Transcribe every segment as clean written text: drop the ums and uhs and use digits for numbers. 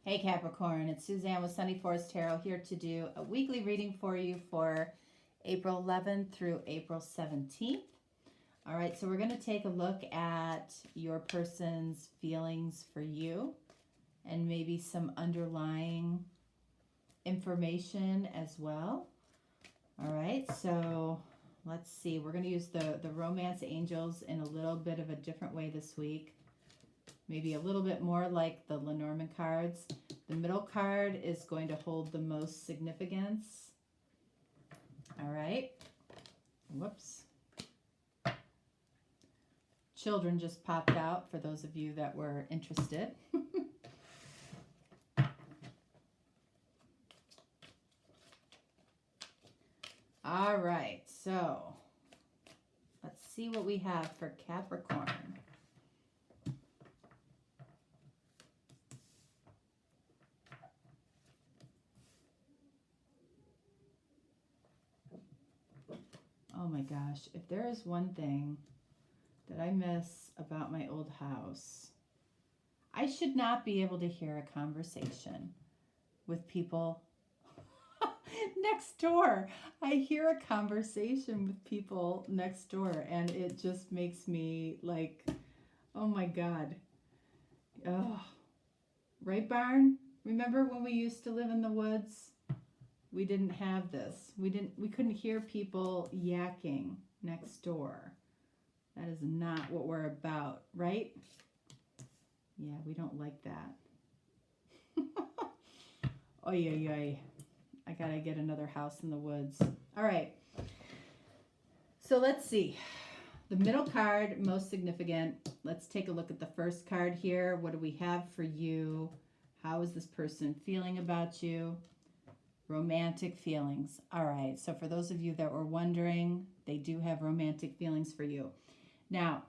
Hey Capricorn, it's Suzanne with Sunny Forest Tarot here to do a weekly reading for you for April 11th through April 17th. All right, so we're going to take a look at your person's feelings for you and maybe some underlying information as well. All right, so let's see. We're going to use the romance angels in a little bit of a different way this week. Maybe a little bit more like the Lenormand cards. The middle card is going to hold the most significance. All right. Whoops. Children just popped out for those of you that were interested. All right. So let's see what we have for Capricorn. Oh my gosh, if there is one thing that I miss about my old house, I should not be able to hear a conversation with people next door. I hear a conversation with people next door and it just makes me like, oh my God. Oh, right, Barn? Remember when we used to live in the woods? We didn't have this. We couldn't hear people yakking next door. That is not what we're about, right? Yeah, we don't like that. Oy, oy, oy. I gotta get another house in the woods. All right. So let's see. The middle card, most significant. Let's take a look at the first card here. What do we have for you? How is this person feeling about you? Romantic feelings. All right, so for those of you that were wondering, they do have romantic feelings for you. Now,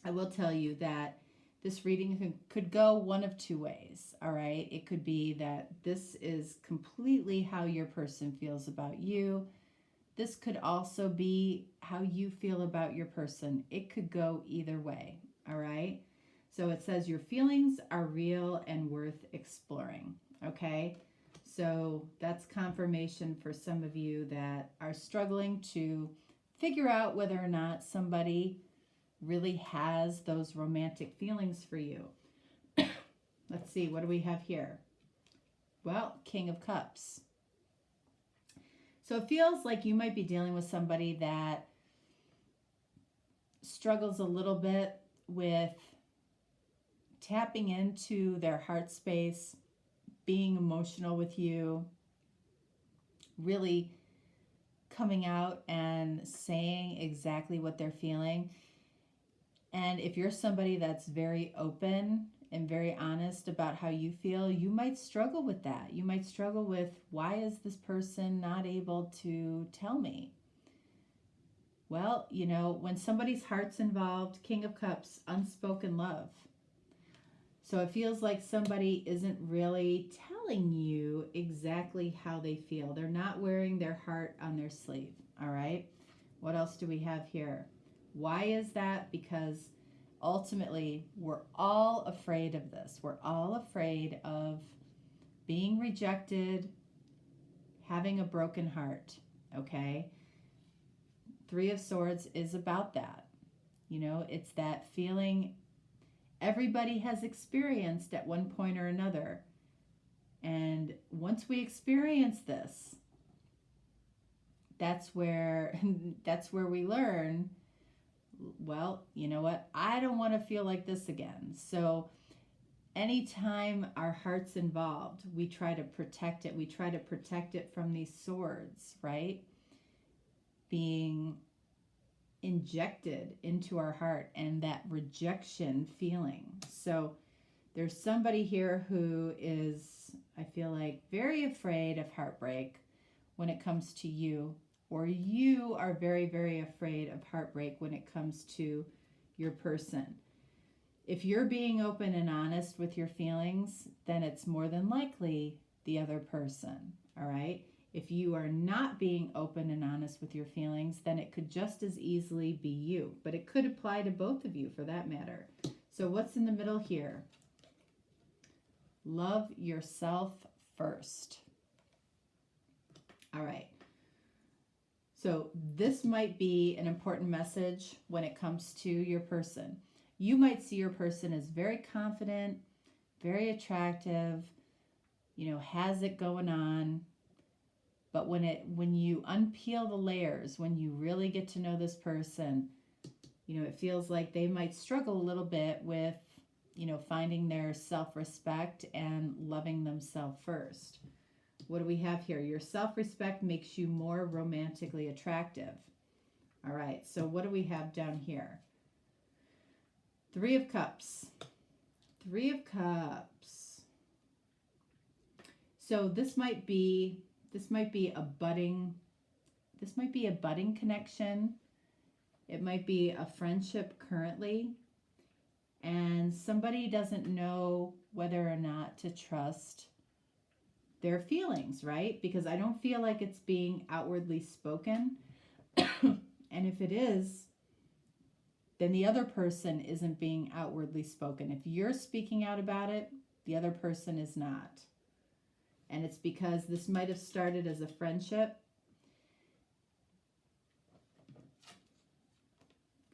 I will tell you that this reading could go one of two ways, all right? It could be that this is completely how your person feels about you. This could also be how you feel about your person. It could go either way, all right? So it says your feelings are real and worth exploring, okay? So that's confirmation for some of you that are struggling to figure out whether or not somebody really has those romantic feelings for you. Let's see, what do we have here? Well, King of Cups. So it feels like you might be dealing with somebody that struggles a little bit with tapping into their heart space, being emotional with you, really coming out and saying exactly what they're feeling. And if you're somebody that's very open and very honest about how you feel, you might struggle with that. You might struggle with, why is this person not able to tell me? Well, you know, when somebody's heart's involved, King of Cups, unspoken love. So it feels like somebody isn't really telling you exactly how they feel. They're not wearing their heart on their sleeve, all right? What else do we have here? Why is that? Because ultimately, we're all afraid of this. We're all afraid of being rejected, having a broken heart, okay? Three of Swords is about that. You know, it's that feeling everybody has experienced at one point or another. And once we experience this, that's where we learn, well, you know what? I don't want to feel like this again. So anytime our heart's involved, we try to protect it. We try to protect it from these swords, right? Being injected into our heart and that rejection feeling. So there's somebody here who is, I feel like, very afraid of heartbreak when it comes to you, or you are very, very afraid of heartbreak when it comes to your person. If you're being open and honest with your feelings, then it's more than likely the other person, all right? If you are not being open and honest with your feelings, then it could just as easily be you. But it could apply to both of you for that matter. So what's in the middle here? Love yourself first. All right. So this might be an important message when it comes to your person. You might see your person as very confident, very attractive, has it going on. But when you unpeel the layers, when you really get to know this person, it feels like they might struggle a little bit with, finding their self-respect and loving themselves first. What do we have here? Your self-respect makes you more romantically attractive. All right, so what do we have down here? 3 of Cups. 3 of Cups. So this might be a budding connection. It might be a friendship currently, and somebody doesn't know whether or not to trust their feelings, right? Because I don't feel like it's being outwardly spoken. And if it is, then the other person isn't being outwardly spoken. If you're speaking out about it, the other person is not. And it's because this might have started as a friendship.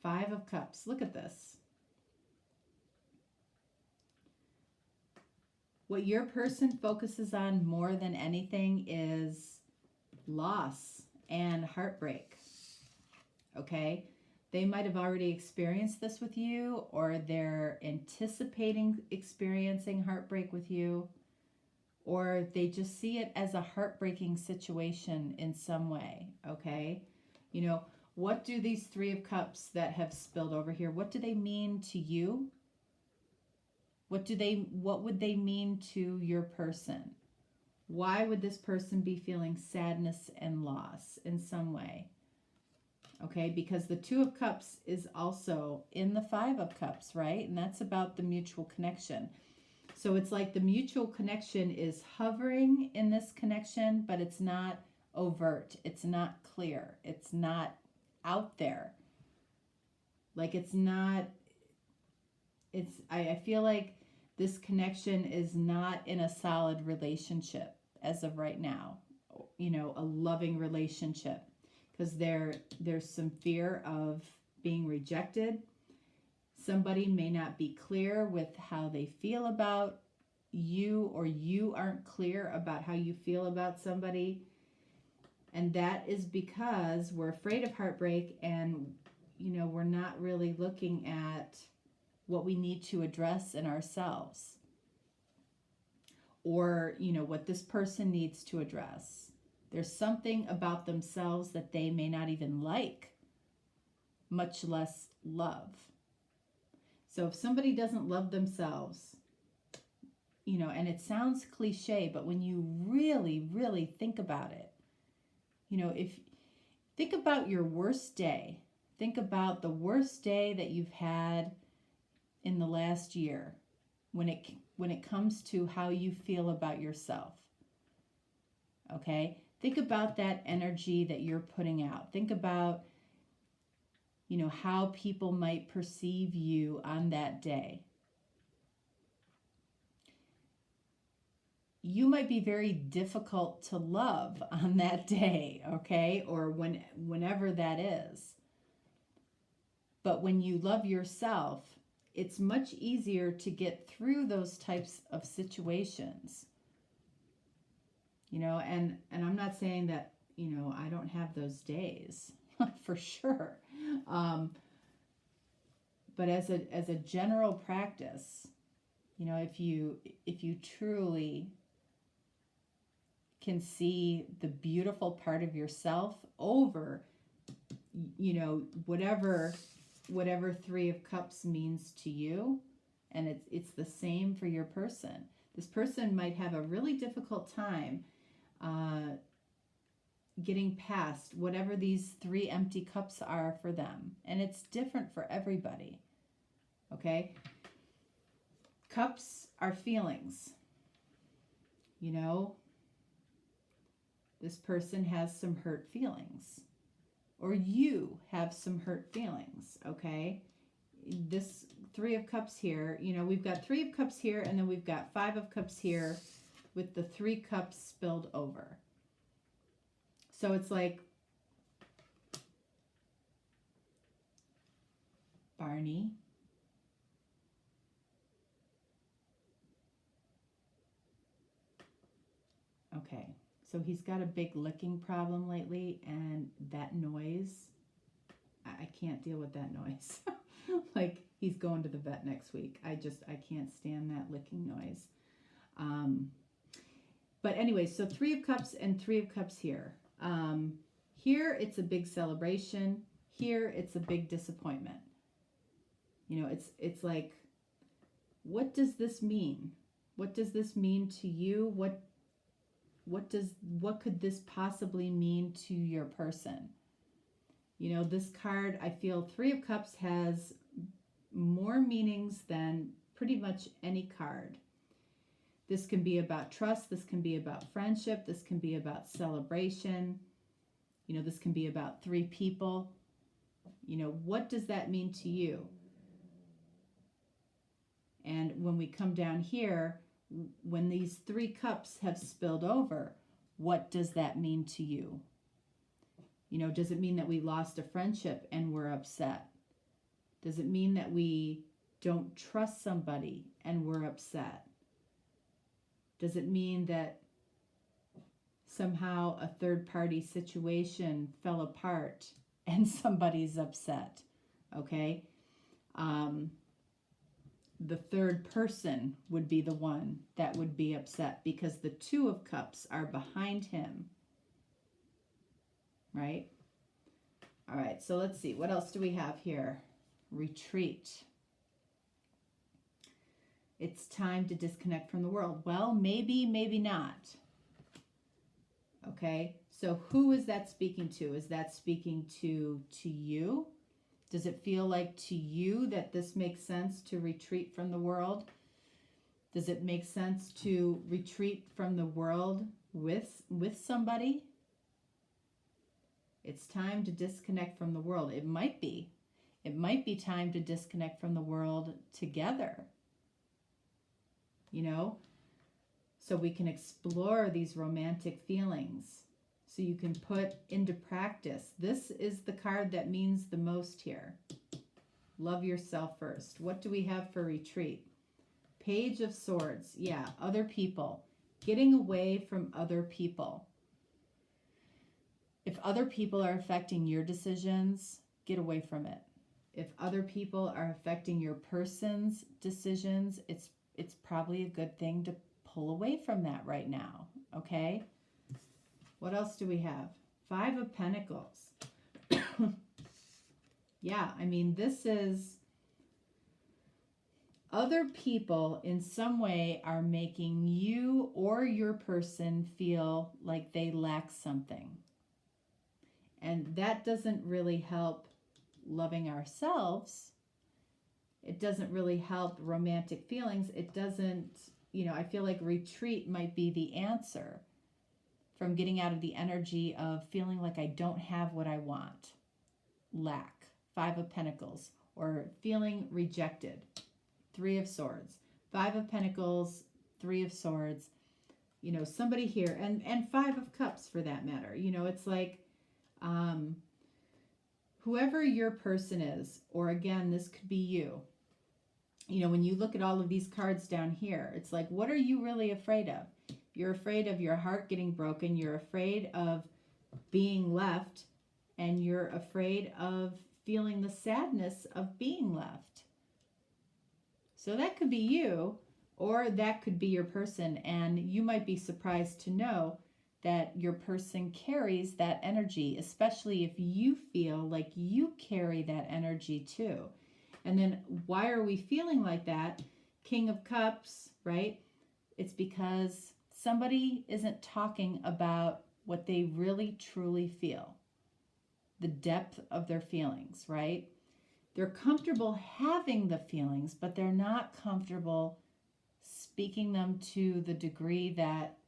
5 of Cups. Look at this. What your person focuses on more than anything is loss and heartbreak. Okay? They might have already experienced this with you, or they're anticipating experiencing heartbreak with you, or they just see it as a heartbreaking situation in some way. Okay? What do these 3 of Cups that have spilled over here, what do they mean to you? What would they mean to your person? Why would this person be feeling sadness and loss in some way? Okay, because the 2 of Cups is also in the 5 of Cups, right? And that's about the mutual connection. So it's like the mutual connection is hovering in this connection, but it's not overt. It's not clear. It's not out there. Like I feel like this connection is not in a solid relationship as of right now, a loving relationship, because there's some fear of being rejected. Somebody may not be clear with how they feel about you, or you aren't clear about how you feel about somebody. And that is because we're afraid of heartbreak, and, we're not really looking at what we need to address in ourselves, or, what this person needs to address. There's something about themselves that they may not even like, much less love. So if somebody doesn't love themselves, and it sounds cliche, but when you really, really think about it, if think about your worst day, think about the worst day that you've had in the last year when it comes to how you feel about yourself. Okay? Think about that energy that you're putting out. Think about, how people might perceive you on that day. You might be very difficult to love on that day, okay? Or whenever that is. But when you love yourself, it's much easier to get through those types of situations. And I'm not saying that, I don't have those days for sure. But as a general practice, if you truly can see the beautiful part of yourself over, whatever 3 of Cups means to you, and it's the same for your person. This person might have a really difficult time getting past whatever these 3 empty cups are for them. And it's different for everybody. Okay? Cups are feelings. This person has some hurt feelings. Or you have some hurt feelings, okay? This Three of Cups here. You know, we've got Three of Cups here, and then we've got Five of Cups here with the Three Cups spilled over. So it's like, Barney, okay, so he's got a big licking problem lately, and that noise, I can't deal with that noise. Like, he's going to the vet next week. I can't stand that licking noise. But anyway, so Three of Cups and Three of Cups here. Here, it's a big celebration. Here, it's a big disappointment. You know, it's like, what does this mean? What does this mean to you? What could this possibly mean to your person? You know, this card, I feel Three of Cups has more meanings than pretty much any card. This can be about trust. This can be about friendship. This can be about celebration. You know, this can be about three people. You know, what does that mean to you? And when we come down here, when these Three Cups have spilled over, what does that mean to you? You know, does it mean that we lost a friendship and we're upset? Does it mean that we don't trust somebody and we're upset? Does it mean that somehow a third-party situation fell apart and somebody's upset? Okay? The third person would be the one that would be upset because the Two of Cups are behind him. Right? All right, so let's see. What else do we have here? Retreat. It's time to disconnect from the world. Well, maybe, maybe not. Okay, so who is that speaking to? Is that speaking to you? Does it feel like to you that this makes sense to retreat from the world? Does it make sense to retreat from the world with somebody? It's time to disconnect from the world. It might be. It might be time to disconnect from the world together. You know? So we can explore these romantic feelings. So you can put into practice. This is the card that means the most here. Love yourself first. What do we have for retreat? Page of Swords. Yeah, other people. Getting away from other people. If other people are affecting your decisions, get away from it. If other people are affecting your person's decisions, it's probably a good thing to pull away from that right now, okay? What else do we have? Five of Pentacles. Yeah, I mean, this is other people in some way are making you or your person feel like they lack something. And that doesn't really help loving ourselves. It doesn't really help romantic feelings. It doesn't, you know, I feel like retreat might be the answer from getting out of the energy of feeling like I don't have what I want. Lack. Five of Pentacles. Or feeling rejected. Three of Swords. Five of Pentacles, Three of Swords. You know, somebody here, and Five of Cups for that matter. You know, it's like, whoever your person is, or again, this could be you. You know, when you look at all of these cards down here, it's like, what are you really afraid of? You're afraid of your heart getting broken. You're afraid of being left. And you're afraid of feeling the sadness of being left. So that could be you, or that could be your person. And you might be surprised to know that your person carries that energy, especially if you feel like you carry that energy too. And then why are we feeling like that? King of Cups, right? It's because somebody isn't talking about what they really truly feel, the depth of their feelings, right? They're comfortable having the feelings, but they're not comfortable speaking them to the degree that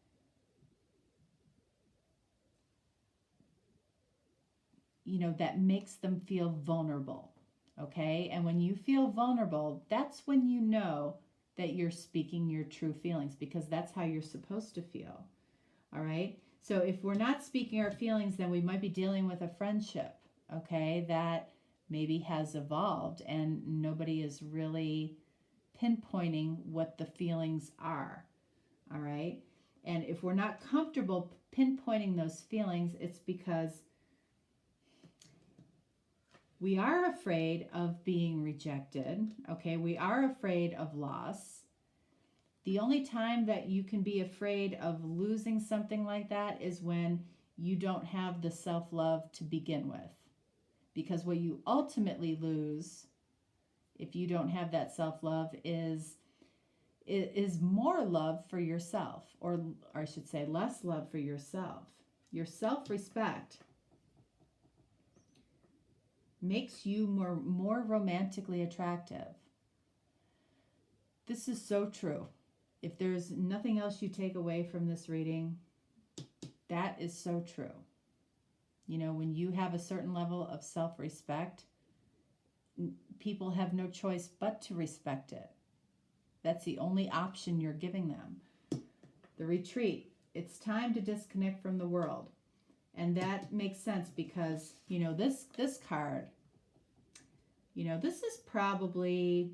that makes them feel vulnerable. Okay? And when you feel vulnerable, that's when you know that you're speaking your true feelings, because that's how you're supposed to feel. All right? So if we're not speaking our feelings, then we might be dealing with a friendship, okay, that maybe has evolved and nobody is really pinpointing what the feelings are. All right? And if we're not comfortable pinpointing those feelings, it's because we are afraid of being rejected, okay? We are afraid of loss. The only time that you can be afraid of losing something like that is when you don't have the self-love to begin with. Because what you ultimately lose, if you don't have that self-love, is more love for yourself, or I should say less love for yourself. Your self-respect makes you more romantically attractive. This is so true. If there's nothing else you take away from this reading, that is so true. You know, when you have a certain level of self-respect, people have no choice but to respect it. That's the only option you're giving them. The retreat. It's time to disconnect from the world. And that makes sense because, you know, this card, you know, this is probably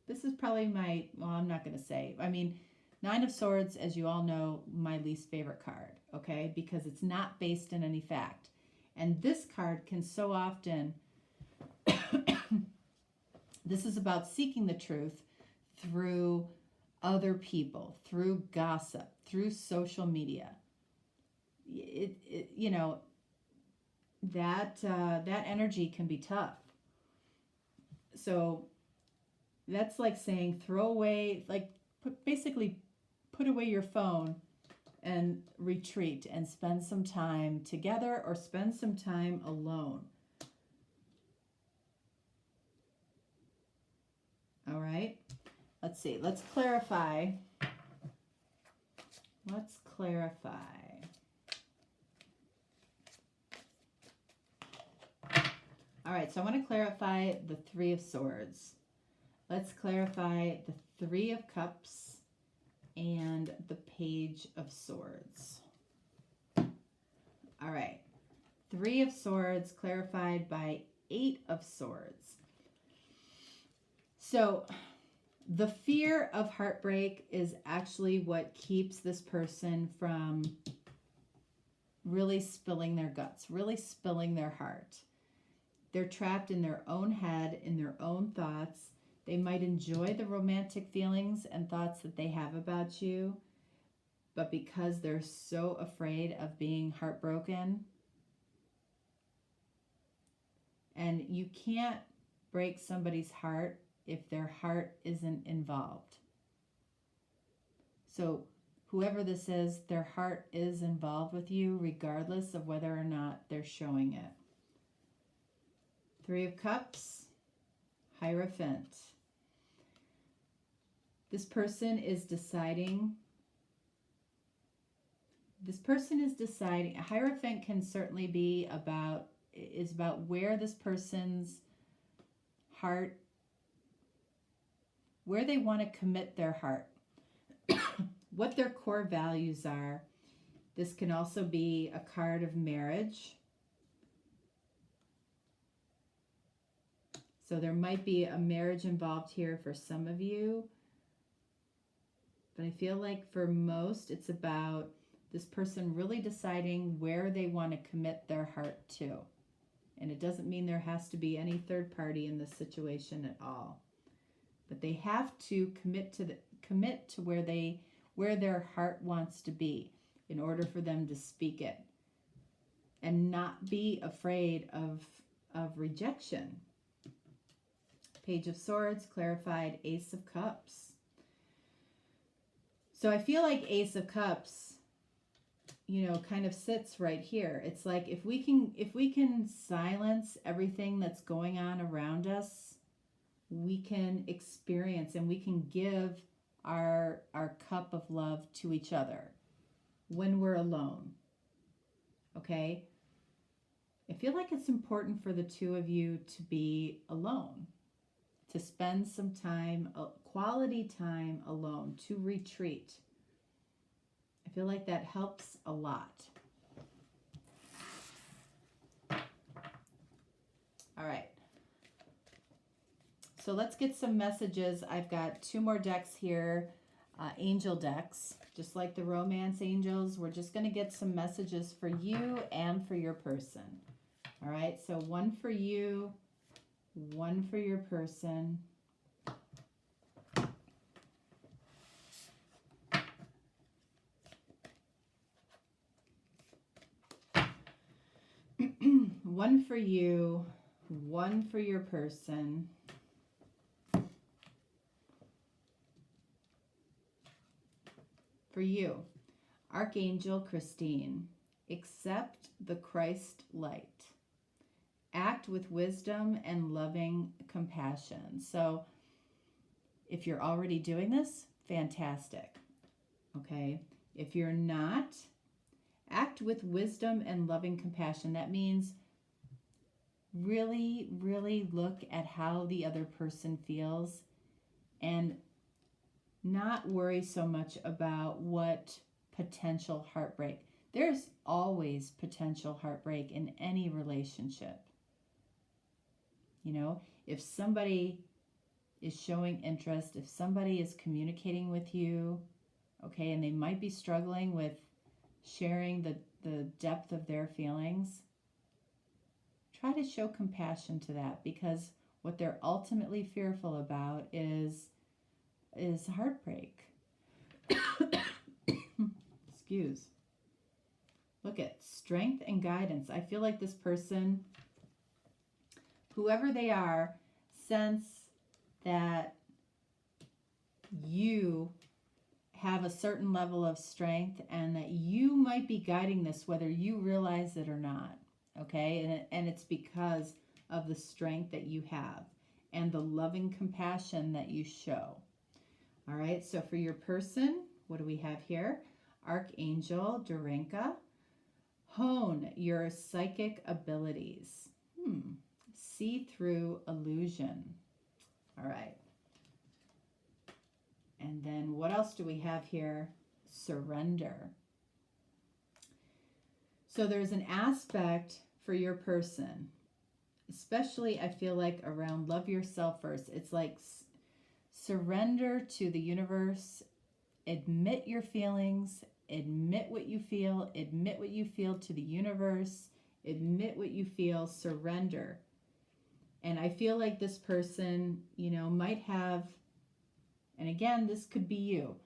my, well, I'm not going to say. I mean, Nine of Swords, as you all know, my least favorite card, okay? Because it's not based in any fact. And this card can so often, this is about seeking the truth through other people, through gossip, through social media. You know, that energy can be tough. So that's like saying throw away, like basically put away your phone and retreat and spend some time together or spend some time alone. All right. Let's see. Let's clarify. Let's clarify. All right. So I want to clarify the Three of Swords. Let's clarify the Three of Cups and the Page of Swords. All right. Three of Swords clarified by Eight of Swords. So the fear of heartbreak is actually what keeps this person from really spilling their guts, really spilling their heart. They're trapped in their own head, in their own thoughts. They might enjoy the romantic feelings and thoughts that they have about you, but because they're so afraid of being heartbroken, and you can't break somebody's heart if their heart isn't involved. So whoever this is, their heart is involved with you regardless of whether or not they're showing it. Three of Cups, Hierophant. This person is deciding. Hierophant can certainly be about where this person's heart, where they want to commit their heart, what their core values are. This can also be a card of marriage. So there might be a marriage involved here for some of you. But I feel like for most, it's about this person really deciding where they want to commit their heart to. And it doesn't mean there has to be any third party in this situation at all. But they have to commit to where their heart wants to be in order for them to speak it. And not be afraid of rejection. Page of Swords, clarified Ace of Cups. So I feel like Ace of Cups, you know, kind of sits right here. It's like if we can silence everything that's going on around us, we can experience and we can give our cup of love to each other when we're alone. Okay? I feel like it's important for the two of you to be alone, to spend some time, quality time alone, to retreat. I feel like that helps a lot. All right. So let's get some messages. I've got 2 more decks here, angel decks, just like the romance angels. We're just going to get some messages for you and for your person. All right, so 1 for you, 1 for your person. One for you, 1 for your person. For you, Archangel Christine, accept the Christ light. Act with wisdom and loving compassion. So if you're already doing this, fantastic. Okay. If you're not, act with wisdom and loving compassion. That means really, really look at how the other person feels and not worry so much about what potential heartbreak. There's always potential heartbreak in any relationship. You know, if somebody is showing interest, if somebody is communicating with you, okay, and they might be struggling with sharing the depth of their feelings, try to show compassion to that, because what they're ultimately fearful about is heartbreak. Excuse. Look at strength and guidance. I feel like this person, whoever they are, sense that you have a certain level of strength and that you might be guiding this whether you realize it or not. Okay? And it's because of the strength that you have and the loving compassion that you show. All right, so for your person, what do we have here? Archangel Durenka, hone your psychic abilities. See through illusion. All right. And then what else do we have here? Surrender. So there's an aspect for your person, especially I feel like around love yourself first. It's like surrender to the universe, admit your feelings, admit what you feel to the universe, admit what you feel, surrender. And I feel like this person, you know, might have, and again, this could be you,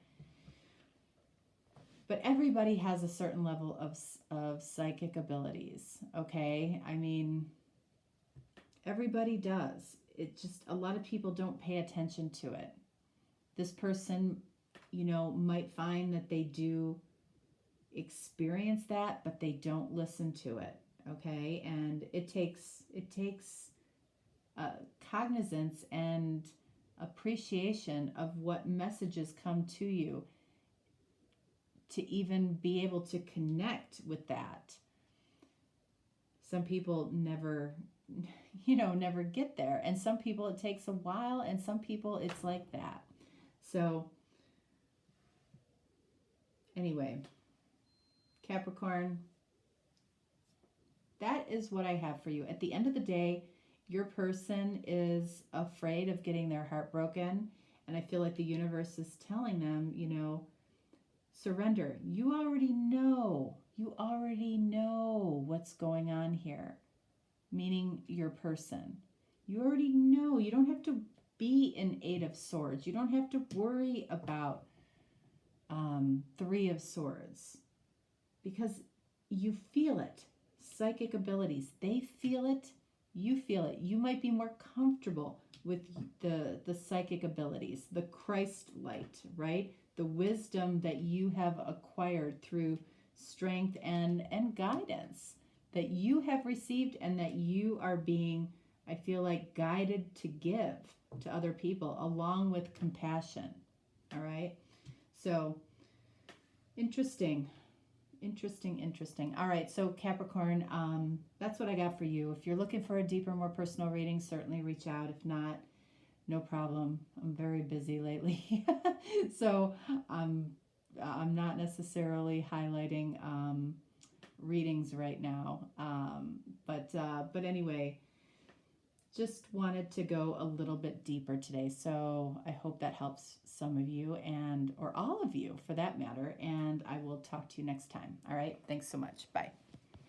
but everybody has a certain level of psychic abilities, okay? I mean, everybody does. It just, a lot of people don't pay attention to it. This person, you know, might find that they do experience that, but they don't listen to it, okay? And it takes cognizance and appreciation of what messages come to you to even be able to connect with that. Some people never get there, and some people it takes a while, and some people it's like that. So anyway, Capricorn, that is what I have for you. At the end of the day, your person is afraid of getting their heart broken, and I feel like the universe is telling them, you know, surrender. You already know what's going on here, meaning your person. You already know. You don't have to be an 8 of Swords. You don't have to worry about 3 of Swords, because you feel it. Psychic abilities, they feel it. You feel it. You might be more comfortable with the psychic abilities, the Christ light, right? The wisdom that you have acquired through strength and guidance that you have received, and that you are being, I feel like, guided to give to other people, along with compassion. All right? So, interesting. Interesting. All right, so Capricorn, that's what I got for you. If you're looking for a deeper, more personal reading, certainly reach out. If not, no problem. I'm very busy lately, so I'm not necessarily highlighting readings right now. But anyway, just wanted to go a little bit deeper today. So I hope that helps some of you or all of you for that matter. And I will talk to you next time. All right. Thanks so much. Bye.